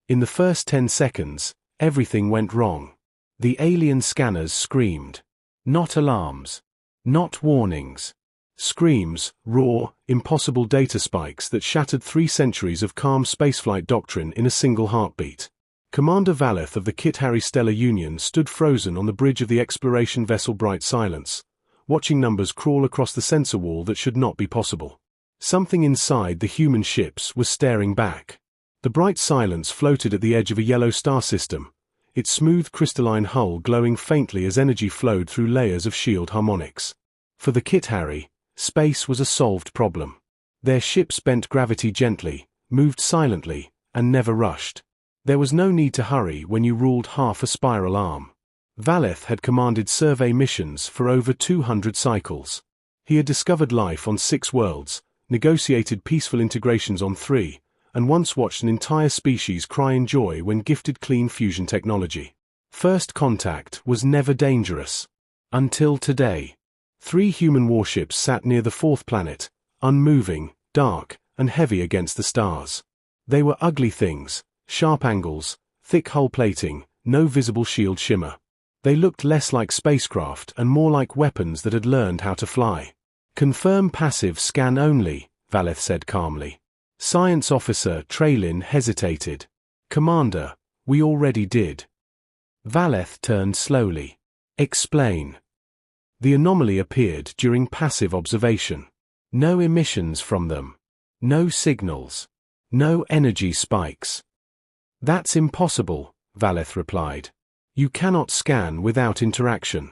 In the first 10 seconds, everything went wrong. The alien scanners screamed. Not alarms. Not warnings. Screams, raw, impossible data spikes that shattered 3 centuries of calm spaceflight doctrine in a single heartbeat. Commander Valeth of the Kit Harry Stellar Union stood frozen on the bridge of the exploration vessel Bright Silence, watching numbers crawl across the sensor wall that should not be possible. Something inside the human ships was staring back. The Bright Silence floated at the edge of a yellow star system, its smooth crystalline hull glowing faintly as energy flowed through layers of shield harmonics. For the Kit Harry, space was a solved problem. Their ships bent gravity gently, moved silently, and never rushed. There was no need to hurry when you ruled half a spiral arm. Valeth had commanded survey missions for over 200 cycles. He had discovered life on 6 worlds, negotiated peaceful integrations on 3, and once watched an entire species cry in joy when gifted clean fusion technology. First contact was never dangerous. Until today. 3 human warships sat near the 4th planet, unmoving, dark, and heavy against the stars. They were ugly things, sharp angles, thick hull plating, no visible shield shimmer. They looked less like spacecraft and more like weapons that had learned how to fly. Confirm passive scan only, Valeth said calmly. Science Officer Traylin hesitated. Commander, we already did. Valeth turned slowly. Explain. The anomaly appeared during passive observation. No emissions from them. No signals. No energy spikes. That's impossible, Valeth replied. You cannot scan without interaction.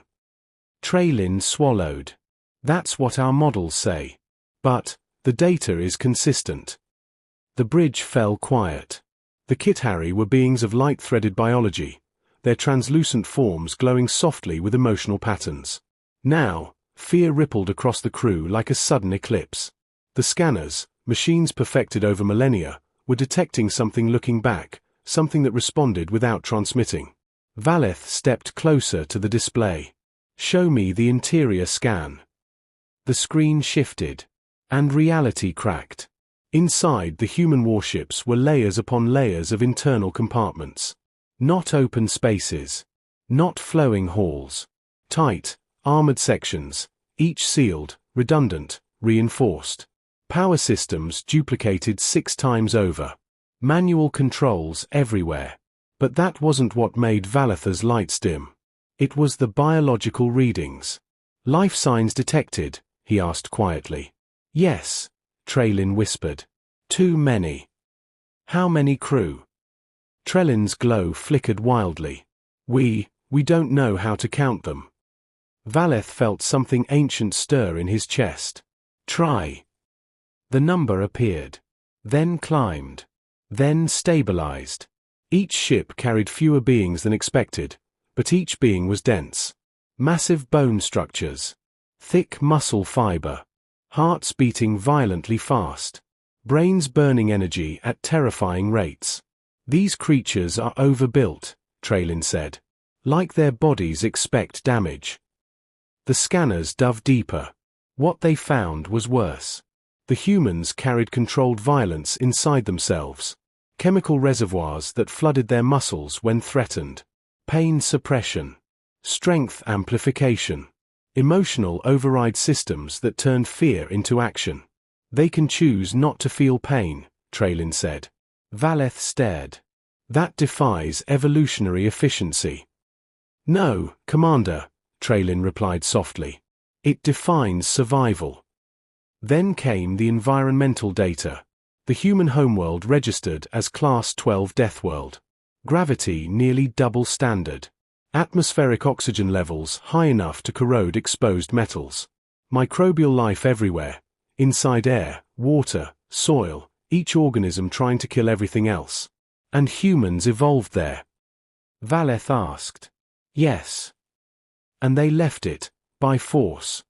Traylin swallowed. That's what our models say. But the data is consistent. The bridge fell quiet. The Kit Harry were beings of light-threaded biology, their translucent forms glowing softly with emotional patterns. Now, fear rippled across the crew like a sudden eclipse. The scanners, machines perfected over millennia, were detecting something looking back, something that responded without transmitting. Valeth stepped closer to the display. Show me the interior scan. The screen shifted, and reality cracked. Inside the human warships were layers upon layers of internal compartments. Not open spaces. Not flowing halls. Tight, armored sections, each sealed, redundant, reinforced. Power systems duplicated 6 times over. Manual controls everywhere. But that wasn't what made Valetha's lights dim. It was the biological readings. Life signs detected, he asked quietly. Yes, Traylin whispered. Too many. How many crew? Trellin's glow flickered wildly. We don't know how to count them. Valeth felt something ancient stir in his chest. Try. The number appeared. Then climbed. Then stabilized. Each ship carried fewer beings than expected, but each being was dense. Massive bone structures. Thick muscle fiber. Hearts beating violently fast. Brains burning energy at terrifying rates. These creatures are overbuilt, Traylin said. Like their bodies expect damage. The scanners dove deeper. What they found was worse. The humans carried controlled violence inside themselves. Chemical reservoirs that flooded their muscles when threatened. Pain suppression. Strength amplification. Emotional override systems that turned fear into action. They can choose not to feel pain, Traylin said. Valeth stared. That defies evolutionary efficiency. No, Commander, Traylin replied softly. It defines survival. Then came the environmental data. The human homeworld registered as Class 12 Death World. Gravity nearly double standard. Atmospheric oxygen levels high enough to corrode exposed metals. Microbial life everywhere. Inside air, water, soil, each organism trying to kill everything else. And humans evolved there. Valeth asked. Yes. And they left it, by force.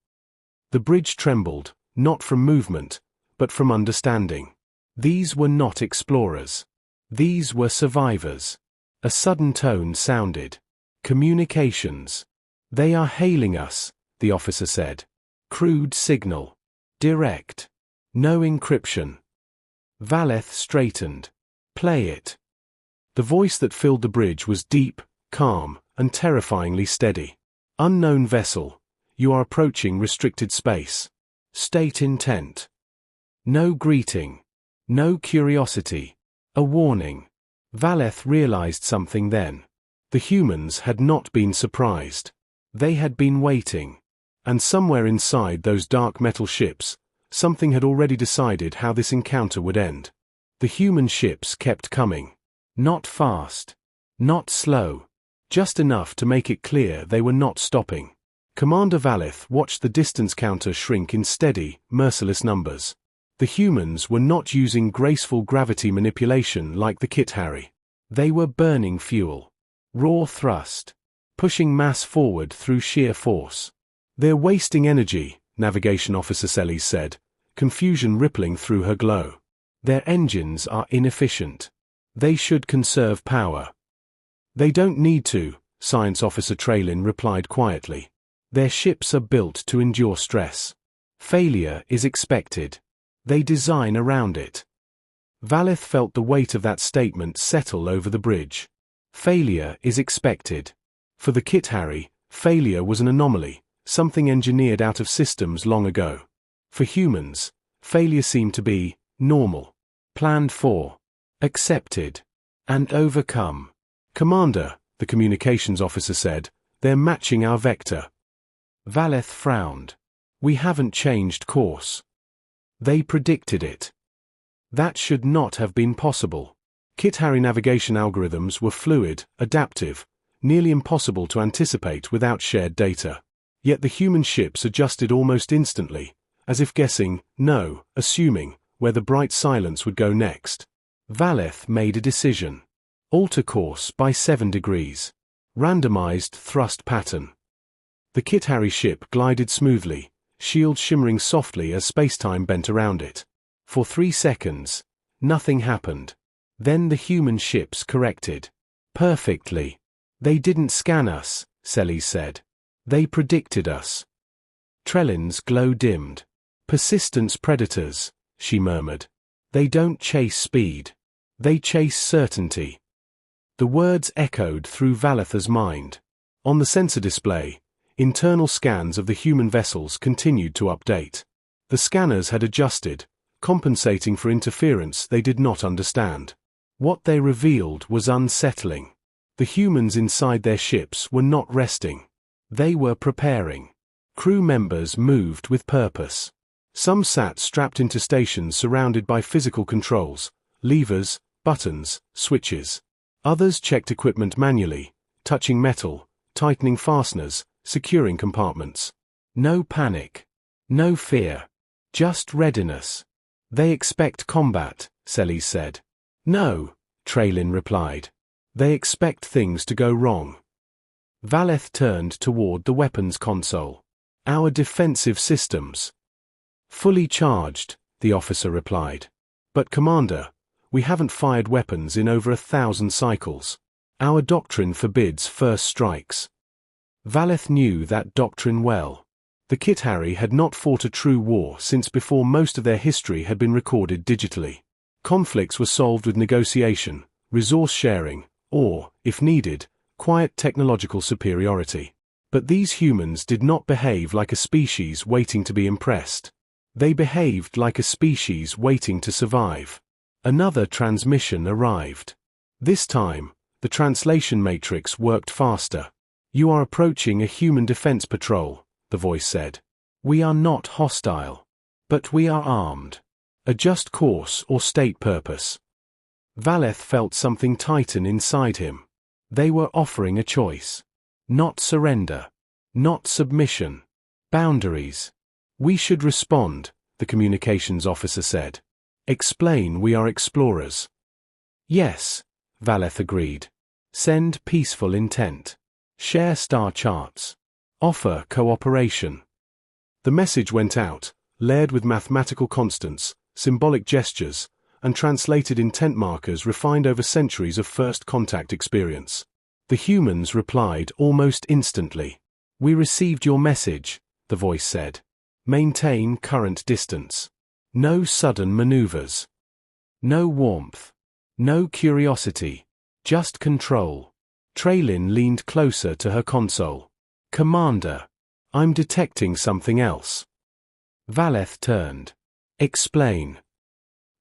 The bridge trembled, not from movement, but from understanding. These were not explorers. These were survivors. A sudden tone sounded. Communications. They are hailing us, the officer said. Crude signal. Direct. No encryption. Valeth straightened. Play it. The voice that filled the bridge was deep, calm, and terrifyingly steady. Unknown vessel, you are approaching restricted space. State intent. No greeting. No curiosity. A warning. Valeth realized something then. The humans had not been surprised. They had been waiting. And somewhere inside those dark metal ships, something had already decided how this encounter would end. The human ships kept coming. Not fast. Not slow. Just enough to make it clear they were not stopping. Commander Valeth watched the distance counter shrink in steady, merciless numbers. The humans were not using graceful gravity manipulation like the Kit Harry. They were burning fuel. Raw thrust. Pushing mass forward through sheer force. They're wasting energy, Navigation Officer Celes said, confusion rippling through her glow. Their engines are inefficient. They should conserve power. They don't need to, Science Officer Traylin replied quietly. Their ships are built to endure stress. Failure is expected. They design around it. Valeth felt the weight of that statement settle over the bridge. Failure is expected. For the Kit Harry, failure was an anomaly, something engineered out of systems long ago. For humans, failure seemed to be normal. Planned for. Accepted. And overcome. Commander, the communications officer said, they're matching our vector. Valeth frowned. We haven't changed course. They predicted it. That should not have been possible. Kit Harry navigation algorithms were fluid, adaptive, nearly impossible to anticipate without shared data. Yet the human ships adjusted almost instantly, as if guessing, no, assuming, where the bright silence would go next. Valeth made a decision. Alter course by 7 degrees. Randomized thrust pattern. The Kit Harry ship glided smoothly, shield shimmering softly as spacetime bent around it. For 3 seconds, nothing happened. Then the human ships corrected. Perfectly. They didn't scan us, Celes said. They predicted us. Trellin's glow dimmed. Persistence predators, she murmured. They don't chase speed. They chase certainty. The words echoed through Valetha's mind. On the sensor display, internal scans of the human vessels continued to update. The scanners had adjusted, compensating for interference they did not understand. What they revealed was unsettling. The humans inside their ships were not resting. They were preparing. Crew members moved with purpose. Some sat strapped into stations surrounded by physical controls, levers, buttons, switches. Others checked equipment manually, touching metal, tightening fasteners, securing compartments. No panic. No fear. Just readiness. They expect combat, Celes said. No, Traylin replied. They expect things to go wrong. Valeth turned toward the weapons console. Our defensive systems. Fully charged, the officer replied. But Commander, we haven't fired weapons in over 1,000 cycles. Our doctrine forbids first strikes. Valeth knew that doctrine well. The Kit Harry had not fought a true war since before most of their history had been recorded digitally. Conflicts were solved with negotiation, resource sharing, or, if needed, quiet technological superiority. But these humans did not behave like a species waiting to be impressed. They behaved like a species waiting to survive. Another transmission arrived. This time, the translation matrix worked faster. You are approaching a human defense patrol, the voice said. We are not hostile. But we are armed. Adjust course or state purpose. Valeth felt something tighten inside him. They were offering a choice. Not surrender. Not submission. Boundaries. We should respond, the communications officer said. Explain we are explorers. Yes, Valeth agreed. Send peaceful intent. Share star charts. Offer cooperation. The message went out, layered with mathematical constants, symbolic gestures, and translated intent markers refined over centuries of first contact experience. The humans replied almost instantly. We received your message, the voice said. Maintain current distance. No sudden maneuvers. No warmth. No curiosity. Just control. Traylin leaned closer to her console. Commander, I'm detecting something else. Valeth turned. Explain.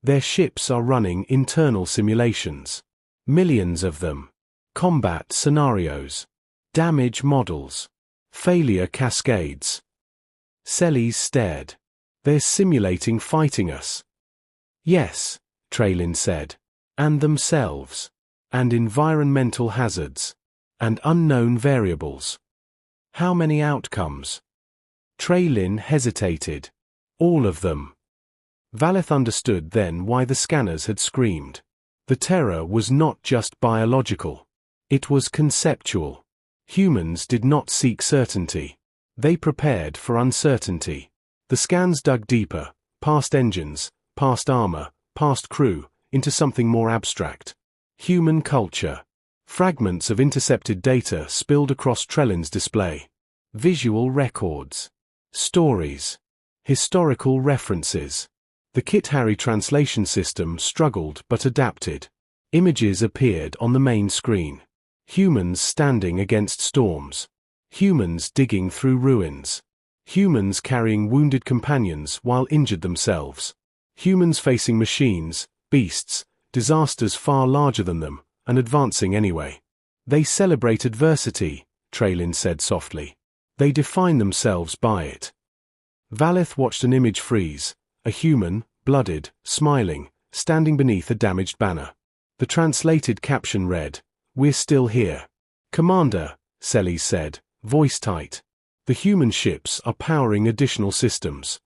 Their ships are running internal simulations. Millions of them. Combat scenarios. Damage models. Failure cascades. Celes stared. They're simulating fighting us. Yes, Traylin said. And themselves. And environmental hazards. And unknown variables. How many outcomes? Traylin hesitated. All of them. Valeth understood then why the scanners had screamed. The terror was not just biological. It was conceptual. Humans did not seek certainty. They prepared for uncertainty. The scans dug deeper, past engines, past armor, past crew, into something more abstract. Human culture. Fragments of intercepted data spilled across Trellin's display. Visual records. Stories. Historical references. The Kit-Harry translation system struggled but adapted. Images appeared on the main screen. Humans standing against storms. Humans digging through ruins. Humans carrying wounded companions while injured themselves. Humans facing machines, beasts, disasters far larger than them, and advancing anyway. They celebrate adversity, Traylin said softly. They define themselves by it. Valeth watched an image freeze, a human, blooded, smiling, standing beneath a damaged banner. The translated caption read, "We're still here." "Commander," Celes said, voice tight. "The human ships are powering additional systems."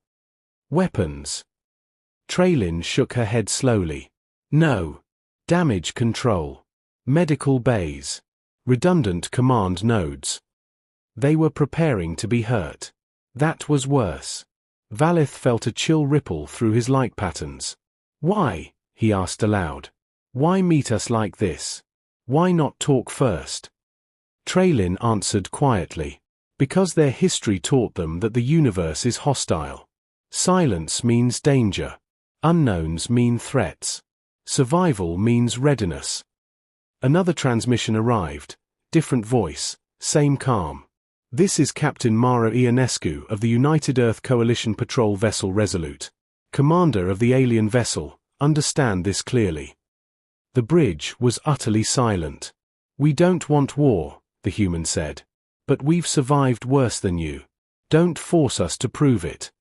"Weapons." Traylin shook her head slowly. "No. Damage control. Medical bays. Redundant command nodes." They were preparing to be hurt. That was worse. Valeth felt a chill ripple through his light patterns. "Why?" he asked aloud. "Why meet us like this? Why not talk first?" Traylin answered quietly. Because their history taught them that the universe is hostile. Silence means danger. Unknowns mean threats. Survival means readiness. Another transmission arrived. Different voice, same calm. "This is Captain Mara Ionescu of the United Earth Coalition patrol vessel Resolute. Commander of the alien vessel, understand this clearly." The bridge was utterly silent. "We don't want war," the human said. "But we've survived worse than you. Don't force us to prove it."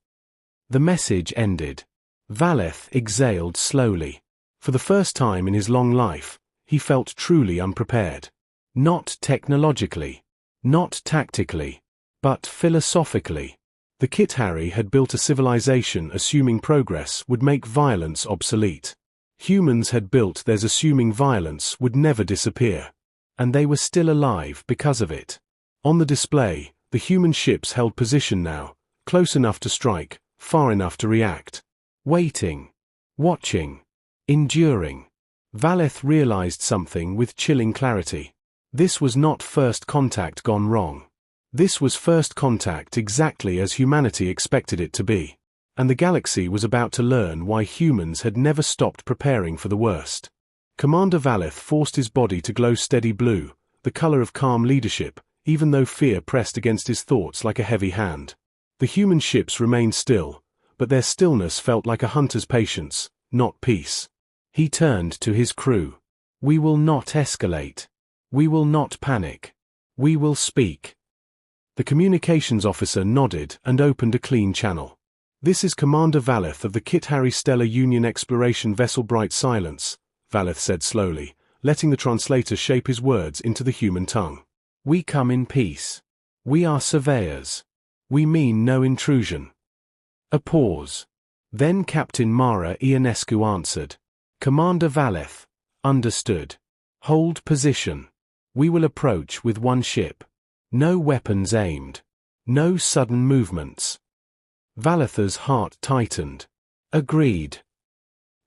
The message ended. Valeth exhaled slowly. For the first time in his long life, he felt truly unprepared. Not technologically. Not tactically. But philosophically. The Kit-Harry had built a civilization assuming progress would make violence obsolete. Humans had built theirs assuming violence would never disappear. And they were still alive because of it. On the display, the human ships held position now, close enough to strike, far enough to react. Waiting. Watching. Enduring. Valeth realized something with chilling clarity. This was not first contact gone wrong. This was first contact exactly as humanity expected it to be. And the galaxy was about to learn why humans had never stopped preparing for the worst. Commander Valeth forced his body to glow steady blue, the color of calm leadership, even though fear pressed against his thoughts like a heavy hand. The human ships remained still, but their stillness felt like a hunter's patience, not peace. He turned to his crew. "We will not escalate. We will not panic. We will speak." The communications officer nodded and opened a clean channel. "This is Commander Valeth of the Kit-Harry Stellar Union exploration vessel Bright Silence," Valeth said slowly, letting the translator shape his words into the human tongue. "We come in peace. We are surveyors. We mean no intrusion." A pause. Then Captain Mara Ionescu answered. "Commander Valeth. Understood. Hold position. We will approach with one ship. No weapons aimed. No sudden movements." Valetha's heart tightened. Agreed.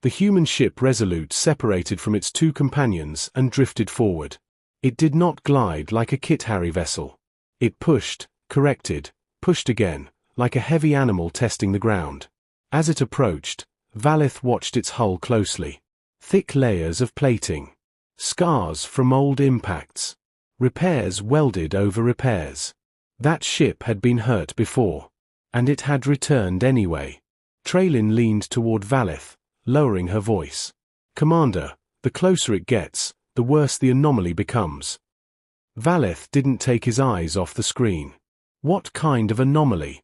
The human ship Resolute separated from its two companions and drifted forward. It did not glide like a Kit-Harry vessel. It pushed, corrected, pushed again, like a heavy animal testing the ground. As it approached, Valeth watched its hull closely. Thick layers of plating. Scars from old impacts. Repairs welded over repairs. That ship had been hurt before. And it had returned anyway. Traylin leaned toward Valeth, lowering her voice. Commander, the closer it gets, the worse the anomaly becomes. Valeth didn't take his eyes off the screen. What kind of anomaly?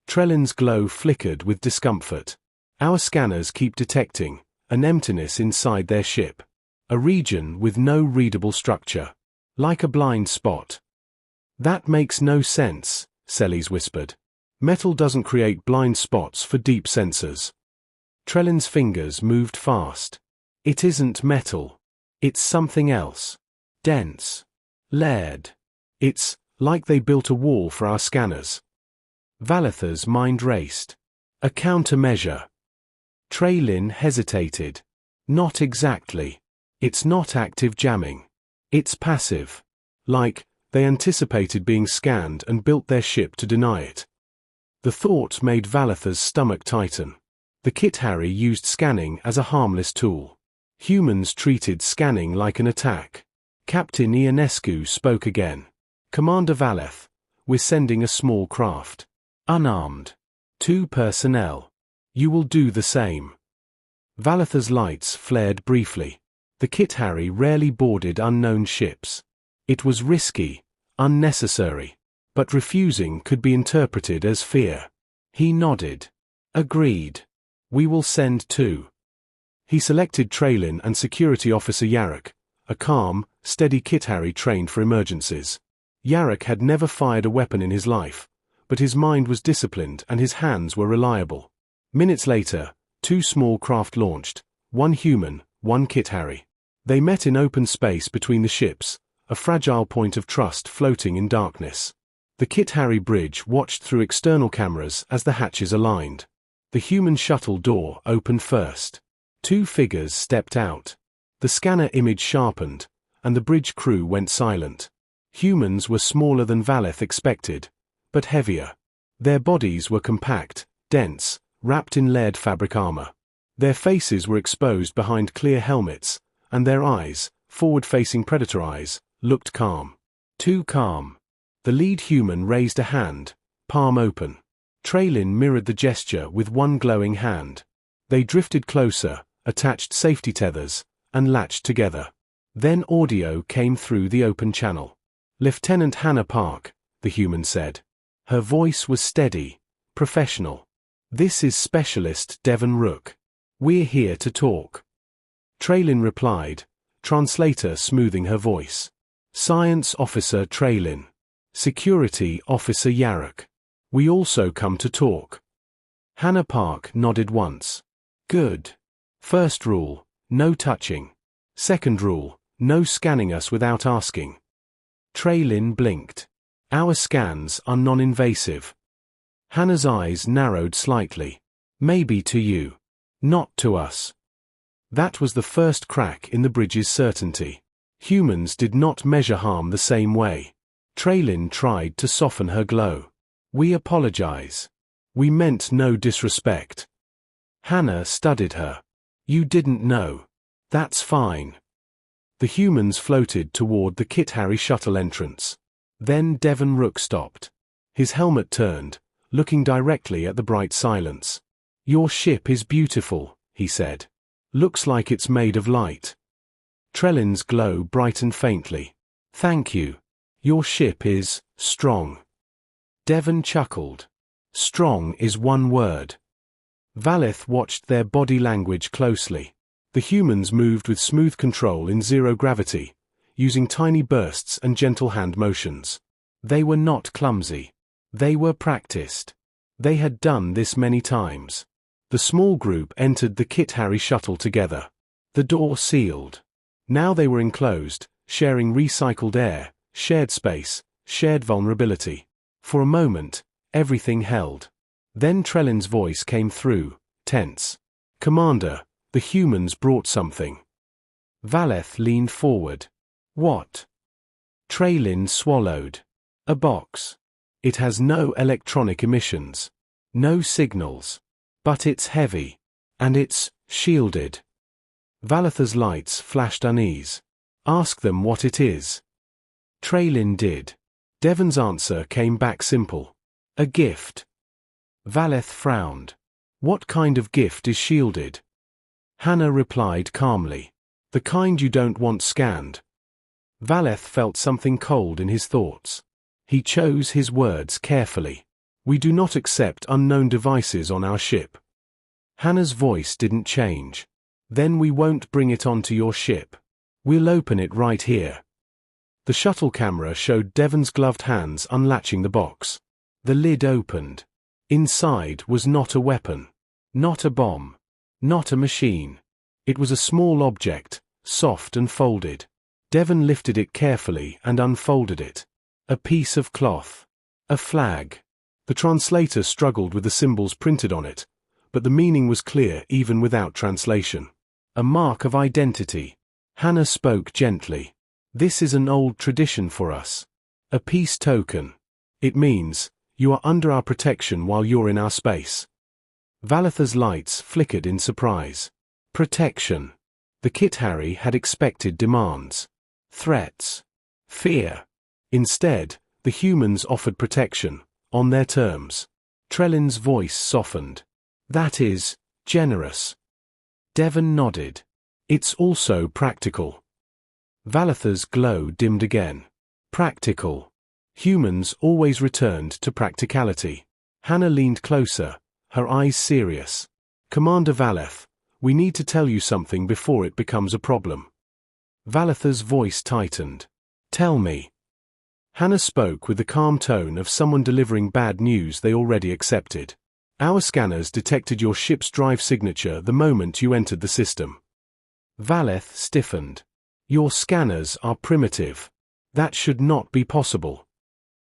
Trellin's glow flickered with discomfort. Our scanners keep detecting an emptiness inside their ship. A region with no readable structure. Like a blind spot. That makes no sense, Celes whispered. Metal doesn't create blind spots for deep sensors. Trellin's fingers moved fast. It isn't metal. It's something else. Dense. Layered. It's like they built a wall for our scanners. Valetha's mind raced. A countermeasure. Traylin hesitated. Not exactly. It's not active jamming. It's passive. Like, they anticipated being scanned and built their ship to deny it. The thought made Valetha's stomach tighten. The Kit Harry used scanning as a harmless tool. Humans treated scanning like an attack. Captain Ionescu spoke again. Commander Valeth, we're sending a small craft. Unarmed. 2 personnel. You will do the same. Valetha's lights flared briefly. The Kit Harry rarely boarded unknown ships. It was risky, unnecessary, but refusing could be interpreted as fear. He nodded. Agreed. We will send 2. He selected Traylin and Security Officer Yarrick, a calm, steady Kit Harry trained for emergencies. Yarrick had never fired a weapon in his life, but his mind was disciplined and his hands were reliable. Minutes later, 2 small craft launched, 1 human, 1 Kit Harry. They met in open space between the ships, a fragile point of trust floating in darkness. The Kit Harry bridge watched through external cameras as the hatches aligned. The human shuttle door opened first. 2 figures stepped out. The scanner image sharpened, and the bridge crew went silent. Humans were smaller than Valeth expected, but heavier. Their bodies were compact, dense, wrapped in layered fabric armor. Their faces were exposed behind clear helmets, and their eyes, forward-facing predator eyes, looked calm. Too calm. The lead human raised a hand, palm open. Traylin mirrored the gesture with one glowing hand. They drifted closer, attached safety tethers, and latched together. Then audio came through the open channel. Lieutenant Hannah Park, the human said. Her voice was steady, professional. This is Specialist Devon Rook. We're here to talk. Traylin replied, translator smoothing her voice. Science Officer Traylin. Security Officer Yarrick. We also come to talk. Hannah Park nodded once. Good. First rule, no touching. Second rule, no scanning us without asking. Traylin blinked. Our scans are non-invasive. Hannah's eyes narrowed slightly. Maybe to you. Not to us. That was the first crack in the bridge's certainty. Humans did not measure harm the same way. Traylin tried to soften her glow. We apologize. We meant no disrespect. Hannah studied her. You didn't know. That's fine. The humans floated toward the Kit Harry shuttle entrance. Then Devon Rook stopped. His helmet turned, looking directly at the bright silence. Your ship is beautiful, he said. Looks like it's made of light. Trellin's glow brightened faintly. Thank you. Your ship is strong. Devon chuckled. Strong is one word. Valeth watched their body language closely. The humans moved with smooth control in zero gravity, using tiny bursts and gentle hand motions. They were not clumsy. They were practiced. They had done this many times. The small group entered the Kit Harry shuttle together. The door sealed. Now they were enclosed, sharing recycled air, shared space, shared vulnerability. For a moment, everything held. Then Trellin's voice came through, tense. Commander, the humans brought something. Valeth leaned forward. What? Traylin swallowed. A box. It has no electronic emissions. No signals. But it's heavy. And it's shielded. Valetha's lights flashed unease. Ask them what it is. Traylin did. Devon's answer came back simple. A gift. Valeth frowned. What kind of gift is shielded? Hannah replied calmly. The kind you don't want scanned. Valeth felt something cold in his thoughts. He chose his words carefully. We do not accept unknown devices on our ship. Hannah's voice didn't change. Then we won't bring it onto your ship. We'll open it right here. The shuttle camera showed Devon's gloved hands unlatching the box. The lid opened. Inside was not a weapon. Not a bomb. Not a machine. It was a small object, soft and folded. Devon lifted it carefully and unfolded it. A piece of cloth. A flag. The translator struggled with the symbols printed on it, but the meaning was clear even without translation. A mark of identity. Hannah spoke gently. This is an old tradition for us. A peace token. It means, you are under our protection while you're in our space. Valetha's lights flickered in surprise. Protection. The Kithari had expected demands. Threats. Fear. Instead, the humans offered protection, on their terms. Trellin's voice softened. That is, generous. Devon nodded. It's also practical. Valetha's glow dimmed again. Practical. Humans always returned to practicality. Hannah leaned closer, her eyes serious. Commander Valeth, we need to tell you something before it becomes a problem. Valetha's voice tightened. Tell me. Hannah spoke with the calm tone of someone delivering bad news they already accepted. Our scanners detected your ship's drive signature the moment you entered the system. Valeth stiffened. Your scanners are primitive. That should not be possible.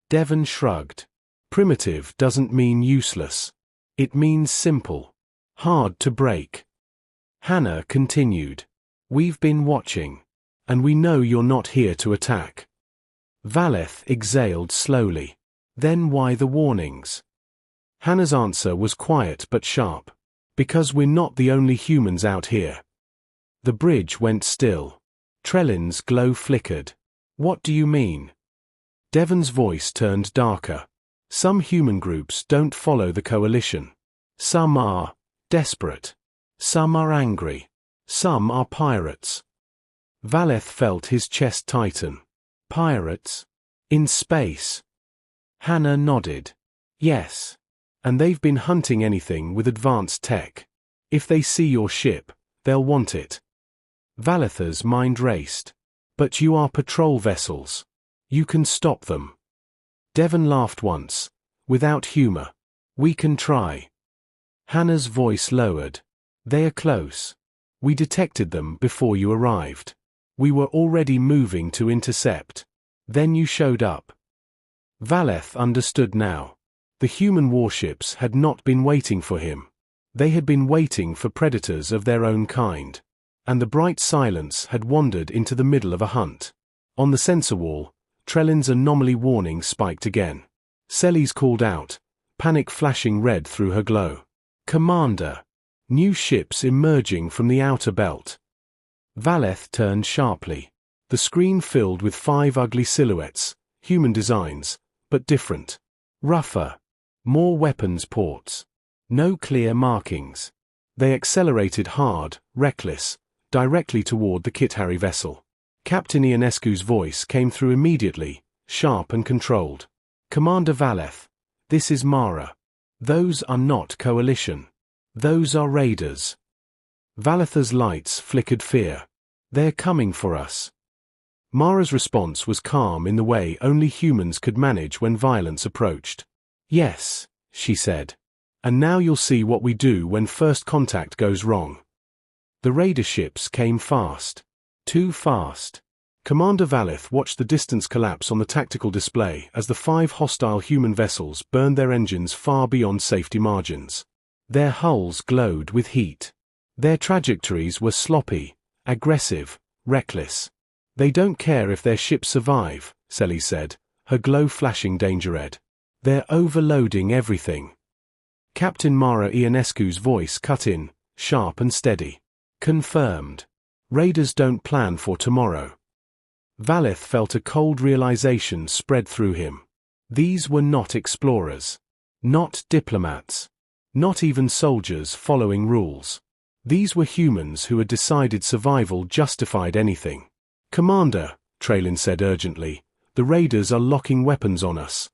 Devon shrugged. Primitive doesn't mean useless. It means simple. Hard to break. Hannah continued. We've been watching. And we know you're not here to attack. Valeth exhaled slowly. Then why the warnings? Hannah's answer was quiet but sharp. Because we're not the only humans out here. The bridge went still. Trellin's glow flickered. What do you mean? Devon's voice turned darker. Some human groups don't follow the coalition. Some are desperate. Some are angry. Some are pirates. Valeth felt his chest tighten. Pirates? In space? Hannah nodded. Yes. And they've been hunting anything with advanced tech. If they see your ship, they'll want it. Valetha's mind raced. But you are patrol vessels. You can stop them. Devon laughed once, without humor. We can try. Hannah's voice lowered. They are close. We detected them before you arrived. We were already moving to intercept. Then you showed up. Valeth understood now. The human warships had not been waiting for him. They had been waiting for predators of their own kind. And the bright silence had wandered into the middle of a hunt. On the sensor wall, Trellin's anomaly warning spiked again. Selly's called out, panic flashing red through her glow. Commander! New ships emerging from the outer belt. Valeth turned sharply. The screen filled with 5 ugly silhouettes, human designs, but different. Rougher. More weapons ports. No clear markings. They accelerated hard, reckless, directly toward the Kithari vessel. Captain Ionescu's voice came through immediately, sharp and controlled. Commander Valeth, this is Mara. Those are not coalition. Those are raiders. Valetha's lights flickered fear. They're coming for us. Mara's response was calm in the way only humans could manage when violence approached. Yes, she said. And now you'll see what we do when first contact goes wrong. The raider ships came fast. Too fast. Commander Valeth watched the distance collapse on the tactical display as the 5 hostile human vessels burned their engines far beyond safety margins. Their hulls glowed with heat. Their trajectories were sloppy, aggressive, reckless. They don't care if their ships survive, Selly said, her glow flashing danger red. They're overloading everything. Captain Mara Ionescu's voice cut in, sharp and steady. Confirmed. Raiders don't plan for tomorrow. Valeth felt a cold realization spread through him. These were not explorers. Not diplomats. Not even soldiers following rules. These were humans who had decided survival justified anything. "Commander," Traylin said urgently, "the raiders are locking weapons on us."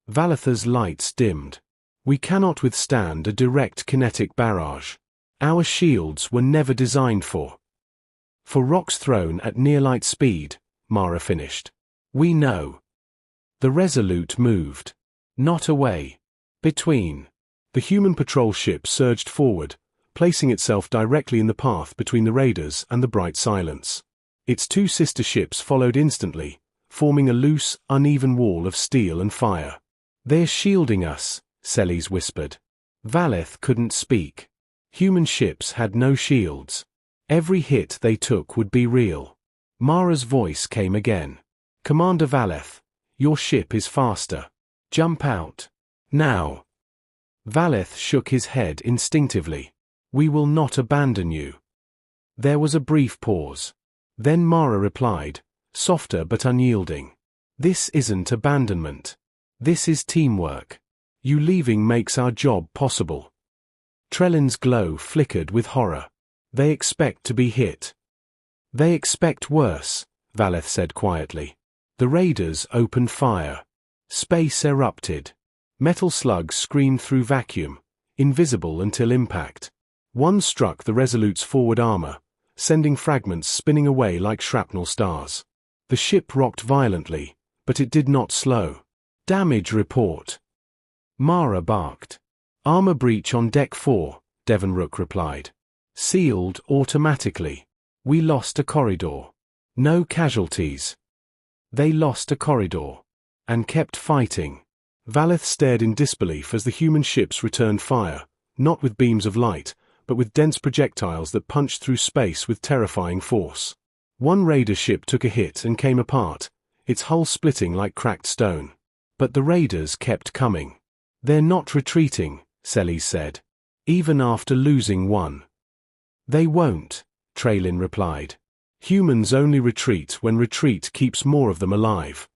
Valetha's lights dimmed. "We cannot withstand a direct kinetic barrage. Our shields were never designed for rocks thrown at near-light speed," Mara finished. "We know." The Resolute moved. Not away. Between. The human patrol ship surged forward, placing itself directly in the path between the raiders and the bright silence. Its two sister ships followed instantly, forming a loose, uneven wall of steel and fire. "They're shielding us," Celes whispered. Valeth couldn't speak. Human ships had no shields. Every hit they took would be real. Mara's voice came again. "Commander Valeth, your ship is faster. Jump out. Now." Valeth shook his head instinctively. "We will not abandon you." There was a brief pause. Then Mara replied, softer but unyielding. "This isn't abandonment. This is teamwork. You leaving makes our job possible." Trellin's glow flickered with horror. "They expect to be hit." "They expect worse," Valeth said quietly. The raiders opened fire. Space erupted. Metal slugs screamed through vacuum, invisible until impact. One struck the Resolute's forward armor, sending fragments spinning away like shrapnel stars. The ship rocked violently, but it did not slow. "Damage report." Mara barked. "Armor breach on deck 4, Devon Rook replied. "Sealed automatically. We lost a corridor. No casualties." They lost a corridor. And kept fighting. Valeth stared in disbelief as the human ships returned fire, not with beams of light, but with dense projectiles that punched through space with terrifying force. One raider ship took a hit and came apart, its hull splitting like cracked stone. But the raiders kept coming. "They're not retreating," Celes said. "Even after losing one." "They won't," Traylin replied. "Humans only retreat when retreat keeps more of them alive."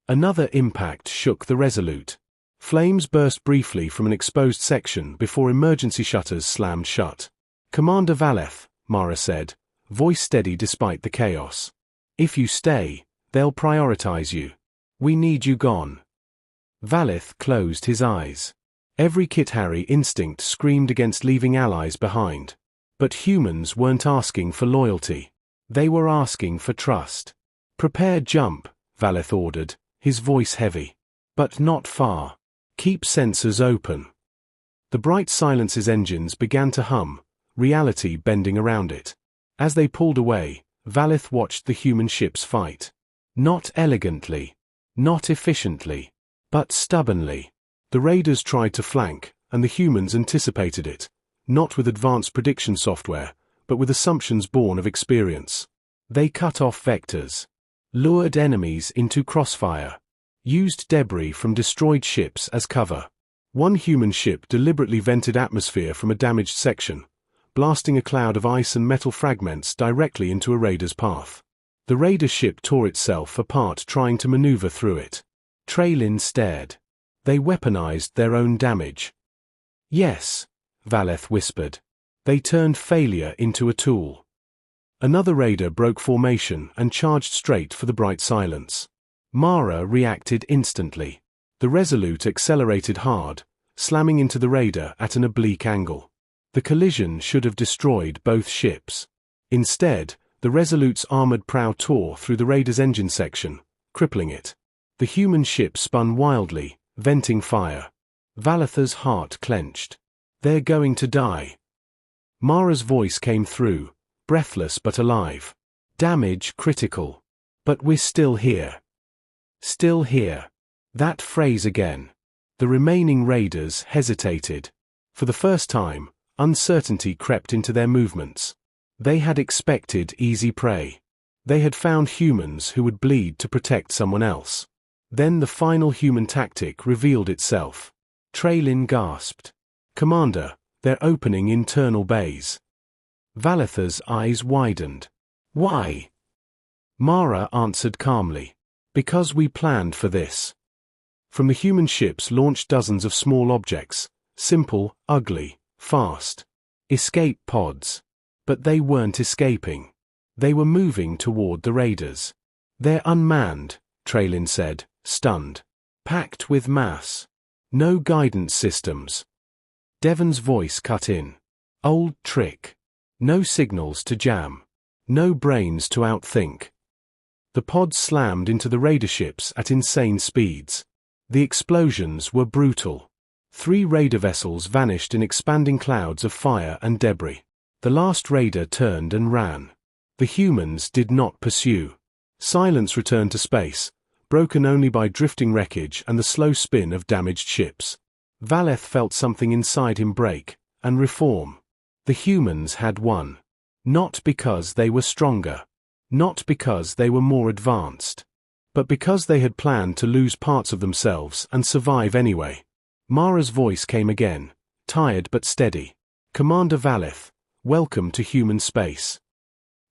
Another impact shook the Resolute. Flames burst briefly from an exposed section before emergency shutters slammed shut. "Commander Valeth," Mara said, voice steady despite the chaos. "If you stay, they'll prioritize you. We need you gone." Valeth closed his eyes. Every Kit-Harry instinct screamed against leaving allies behind. But humans weren't asking for loyalty. They were asking for trust. "Prepare jump," Valeth ordered, his voice heavy. "But not far. Keep sensors open." The bright silence's engines began to hum, reality bending around it. As they pulled away, Valeth watched the human ships fight. Not elegantly. Not efficiently. But stubbornly. The raiders tried to flank, and the humans anticipated it, not with advanced prediction software, but with assumptions born of experience. They cut off vectors. Lured enemies into crossfire. Used debris from destroyed ships as cover. One human ship deliberately vented atmosphere from a damaged section, blasting a cloud of ice and metal fragments directly into a raider's path. The raider ship tore itself apart trying to maneuver through it. Traylin stared. They weaponized their own damage. "Yes," Valeth whispered. "They turned failure into a tool." Another raider broke formation and charged straight for the bright silence. Mara reacted instantly. The Resolute accelerated hard, slamming into the raider at an oblique angle. The collision should have destroyed both ships. Instead, the Resolute's armored prow tore through the raider's engine section, crippling it. The human ship spun wildly, venting fire. Valetha's heart clenched. "They're going to die." Mara's voice came through, breathless but alive. "Damage critical. But we're still here." Still here. That phrase again. The remaining raiders hesitated. For the first time, uncertainty crept into their movements. They had expected easy prey. They had found humans who would bleed to protect someone else. Then the final human tactic revealed itself. Traylin gasped. "Commander, they're opening internal bays." Valetha's eyes widened. "Why?" Mara answered calmly. Because we planned for this. From the human ships launched dozens of small objects, simple, ugly, fast. Escape pods. But they weren't escaping. They were moving toward the raiders. They're unmanned, Traylin said, stunned. Packed with mass. No guidance systems. Devon's voice cut in. Old trick. No signals to jam. No brains to outthink. The pods slammed into the raider ships at insane speeds. The explosions were brutal. 3 raider vessels vanished in expanding clouds of fire and debris. The last raider turned and ran. The humans did not pursue. Silence returned to space, broken only by drifting wreckage and the slow spin of damaged ships. Valeth felt something inside him break, and reform. The humans had won. Not because they were stronger. Not because they were more advanced. But because they had planned to lose parts of themselves and survive anyway. Mara's voice came again, tired but steady. Commander Valeth, welcome to human space.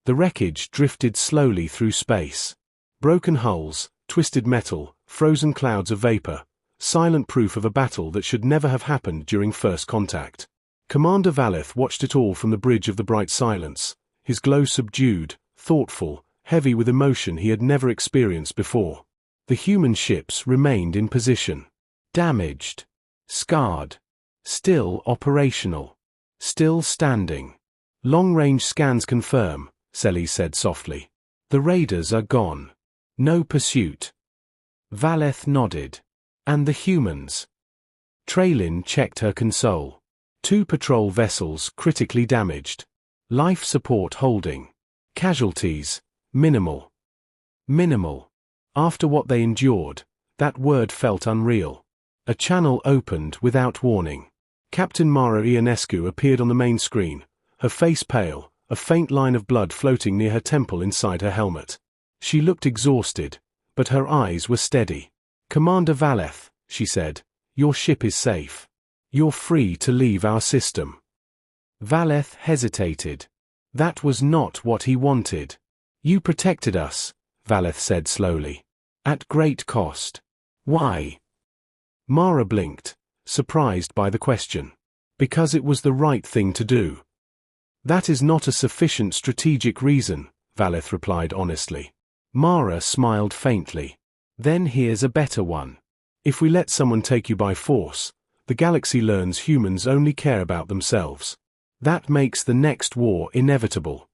The wreckage drifted slowly through space. Broken hulls, twisted metal, frozen clouds of vapor, silent proof of a battle that should never have happened during first contact. Commander Valeth watched it all from the bridge of the bright silence, his glow subdued, thoughtful, heavy with emotion he had never experienced before. The human ships remained in position. Damaged. Scarred. Still operational. Still standing. Long-range scans confirm, Celes said softly. The raiders are gone. No pursuit. Valeth nodded. And the humans? Traylin checked her console. 2 patrol vessels critically damaged. Life support holding. Casualties, minimal. Minimal. After what they endured, that word felt unreal. A channel opened without warning. Captain Mara Ionescu appeared on the main screen, her face pale, a faint line of blood floating near her temple inside her helmet. She looked exhausted, but her eyes were steady. Commander Valeth, she said, your ship is safe. You're free to leave our system. Valeth hesitated. That was not what he wanted. You protected us, Valeth said slowly. At great cost. Why? Mara blinked, surprised by the question. Because it was the right thing to do. That is not a sufficient strategic reason, Valeth replied honestly. Mara smiled faintly. Then here's a better one. If we let someone take you by force, the galaxy learns humans only care about themselves. That makes the next war inevitable.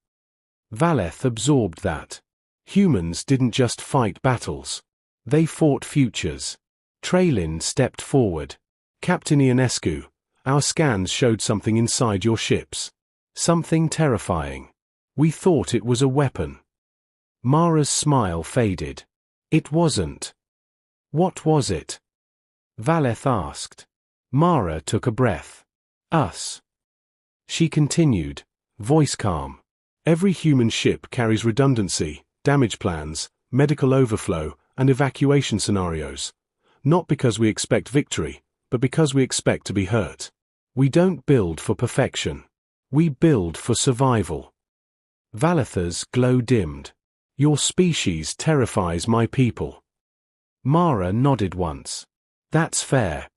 Valeth absorbed that. Humans didn't just fight battles. They fought futures. Traylin stepped forward. Captain Ionescu, our scans showed something inside your ships. Something terrifying. We thought it was a weapon. Mara's smile faded. It wasn't. What was it? Valeth asked. Mara took a breath. Us. She continued, voice calm. Every human ship carries redundancy, damage plans, medical overflow, and evacuation scenarios. Not because we expect victory, but because we expect to be hurt. We don't build for perfection. We build for survival. Valetha's glow dimmed. Your species terrifies my people. Mara nodded once. That's fair.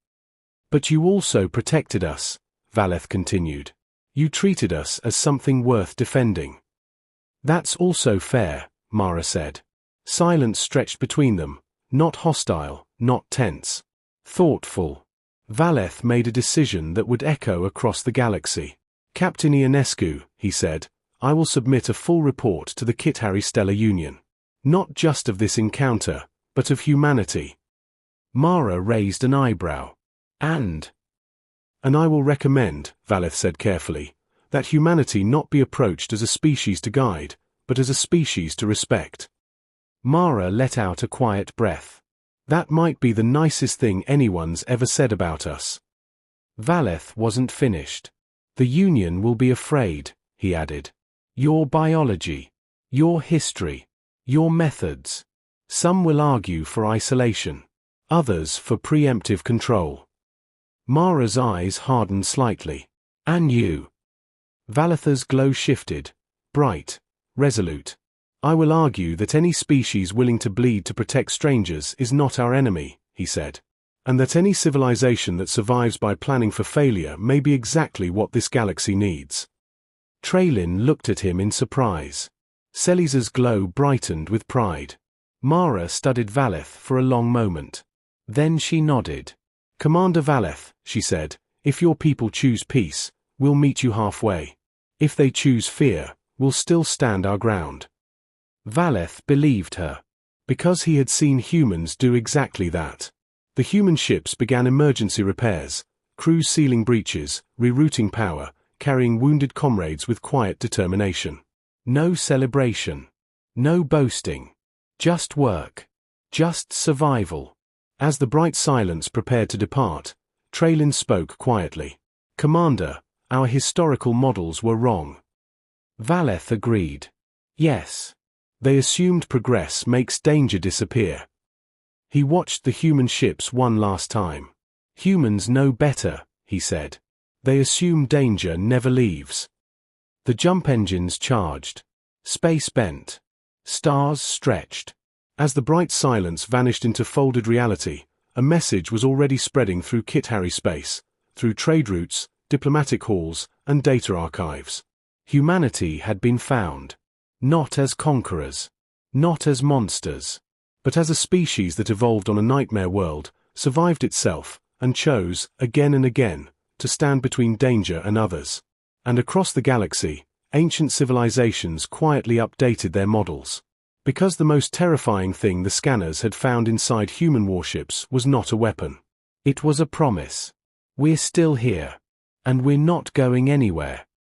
But you also protected us, Valeth continued. You treated us as something worth defending. That's also fair, Mara said. Silence stretched between them, not hostile, not tense. Thoughtful. Valeth made a decision that would echo across the galaxy. Captain Ionescu, he said, I will submit a full report to the Kithari Stellar Union. Not just of this encounter, but of humanity. Mara raised an eyebrow. And I will recommend, Valeth said carefully, that humanity not be approached as a species to guide, but as a species to respect. Mara let out a quiet breath. That might be the nicest thing anyone's ever said about us. Valeth wasn't finished. The Union will be afraid, he added. Your biology, your history, your methods. Some will argue for isolation, others for preemptive control. Mara's eyes hardened slightly. And you? Valetha's glow shifted, bright, resolute. I will argue that any species willing to bleed to protect strangers is not our enemy, he said. And that any civilization that survives by planning for failure may be exactly what this galaxy needs. Traylin looked at him in surprise. Celisa's glow brightened with pride. Mara studied Valeth for a long moment. Then she nodded. Commander Valeth, she said, if your people choose peace, we'll meet you halfway. If they choose fear, we'll still stand our ground. Valeth believed her. Because he had seen humans do exactly that. The human ships began emergency repairs, crews sealing breaches, rerouting power, carrying wounded comrades with quiet determination. No celebration. No boasting. Just work. Just survival. As the bright silence prepared to depart, Traylin spoke quietly. Commander, our historical models were wrong. Valeth agreed. Yes. They assumed progress makes danger disappear. He watched the human ships one last time. Humans know better, he said. They assume danger never leaves. The jump engines charged. Space bent. Stars stretched. As the bright silence vanished into folded reality, a message was already spreading through Kit-Harry space, through trade routes, diplomatic halls, and data archives. Humanity had been found. Not as conquerors. Not as monsters. But as a species that evolved on a nightmare world, survived itself, and chose, again and again, to stand between danger and others. And across the galaxy, ancient civilizations quietly updated their models. Because the most terrifying thing the scanners had found inside human warships was not a weapon. It was a promise. We're still here. And we're not going anywhere.